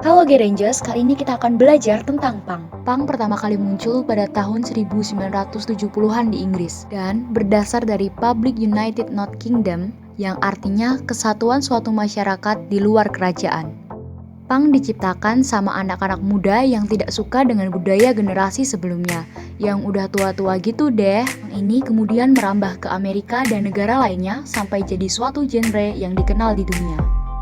Halo G-Rangers, kali ini kita akan belajar tentang punk. Punk pertama kali muncul pada tahun 1970-an di Inggris dan berdasar dari Public United Not Kingdom yang artinya kesatuan suatu masyarakat di luar kerajaan. Punk diciptakan sama anak-anak muda yang tidak suka dengan budaya generasi sebelumnya, yang udah tua-tua gitu deh. Ini kemudian merambah ke Amerika dan negara lainnya sampai jadi suatu genre yang dikenal di dunia.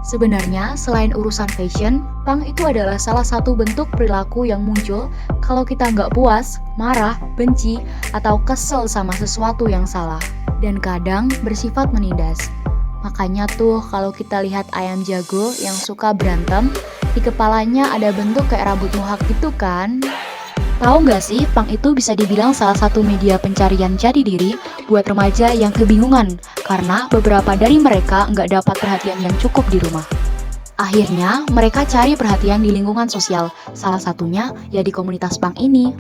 Sebenarnya, selain urusan fashion, punk itu adalah salah satu bentuk perilaku yang muncul kalau kita nggak puas, marah, benci, atau kesel sama sesuatu yang salah. Dan kadang bersifat menindas. Makanya tuh kalau kita lihat ayam jago yang suka berantem, di kepalanya ada bentuk kayak rambut mohak gitu kan? Tahu nggak sih, punk itu bisa dibilang salah satu media pencarian jati diri buat remaja yang kebingungan karena beberapa dari mereka nggak dapat perhatian yang cukup di rumah. Akhirnya, mereka cari perhatian di lingkungan sosial, salah satunya ya di komunitas punk ini.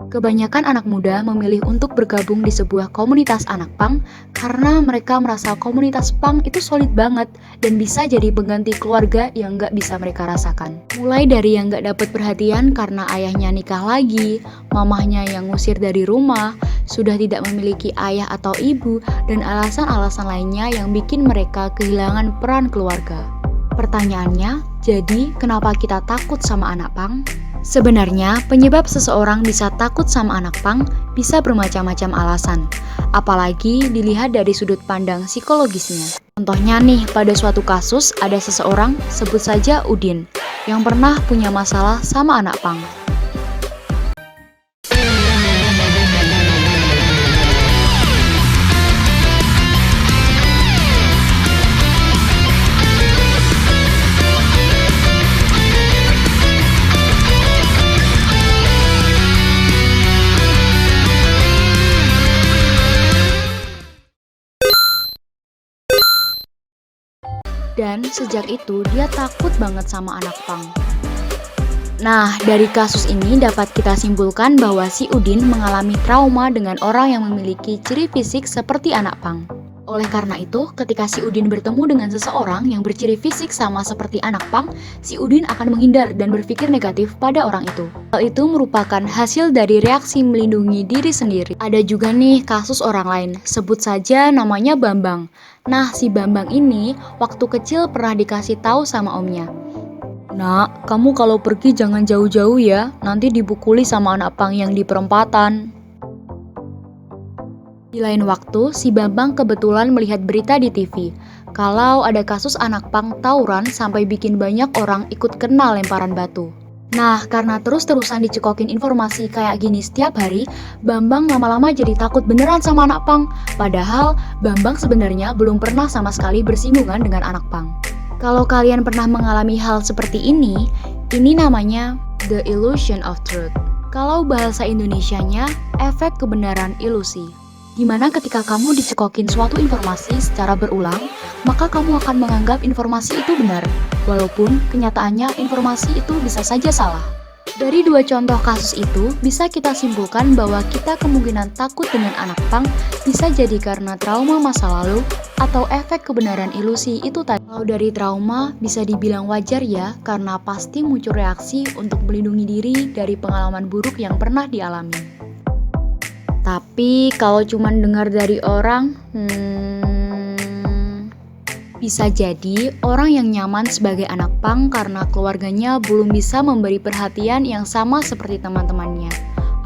Kebanyakan anak muda memilih untuk bergabung di sebuah komunitas anak punk karena mereka merasa komunitas punk itu solid banget dan bisa jadi pengganti keluarga yang nggak bisa mereka rasakan. Mulai dari yang nggak dapat perhatian karena ayahnya nikah lagi, mamahnya yang ngusir dari rumah, sudah tidak memiliki ayah atau ibu, dan alasan-alasan lainnya yang bikin mereka kehilangan peran keluarga. Pertanyaannya, jadi kenapa kita takut sama anak punk? Sebenarnya, penyebab seseorang bisa takut sama anak punk bisa bermacam-macam alasan, apalagi dilihat dari sudut pandang psikologisnya. Contohnya nih, pada suatu kasus ada seseorang, sebut saja Udin, yang pernah punya masalah sama anak punk. Dan sejak itu dia takut banget sama anak punk. Nah, dari kasus ini dapat kita simpulkan bahwa si Udin mengalami trauma dengan orang yang memiliki ciri fisik seperti anak punk. Oleh karena itu, ketika si Udin bertemu dengan seseorang yang berciri fisik sama seperti anak punk, si Udin akan menghindar dan berpikir negatif pada orang itu. Hal itu merupakan hasil dari reaksi melindungi diri sendiri. Ada juga nih kasus orang lain, sebut saja namanya Bambang. Nah, si Bambang ini waktu kecil pernah dikasih tahu sama omnya. Nak, kamu kalau pergi jangan jauh-jauh ya, nanti dipukuli sama anak punk yang di perempatan. Di lain waktu, si Bambang kebetulan melihat berita di TV kalau ada kasus anak punk tawuran sampai bikin banyak orang ikut kena lemparan batu. Nah, karena terus-terusan dicekokin informasi kayak gini setiap hari, Bambang lama-lama jadi takut beneran sama anak punk. Padahal, Bambang sebenarnya belum pernah sama sekali bersinggungan dengan anak punk. Kalau kalian pernah mengalami hal seperti ini namanya the illusion of truth. Kalau bahasa Indonesianya, efek kebenaran ilusi. Dimana ketika kamu dicekokin suatu informasi secara berulang, maka kamu akan menganggap informasi itu benar, walaupun kenyataannya informasi itu bisa saja salah. Dari dua contoh kasus itu, bisa kita simpulkan bahwa kita kemungkinan takut dengan anak punk bisa jadi karena trauma masa lalu atau efek kebenaran ilusi itu tadi. Kalau dari trauma, bisa dibilang wajar ya, karena pasti muncul reaksi untuk melindungi diri dari pengalaman buruk yang pernah dialami. Tapi kalau cuma dengar dari orang, bisa jadi orang yang nyaman sebagai anak punk karena keluarganya belum bisa memberi perhatian yang sama seperti teman-temannya.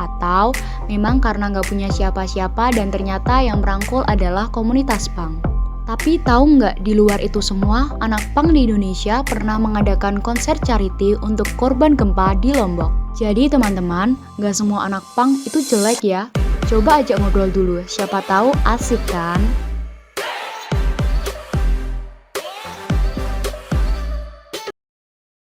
Atau memang karena nggak punya siapa-siapa dan ternyata yang merangkul adalah komunitas punk. Tapi tahu nggak, di luar itu semua, anak punk di Indonesia pernah mengadakan konser charity untuk korban gempa di Lombok. Jadi teman-teman, nggak semua anak punk itu jelek ya. Coba ajak ngobrol dulu, siapa tahu asik kan?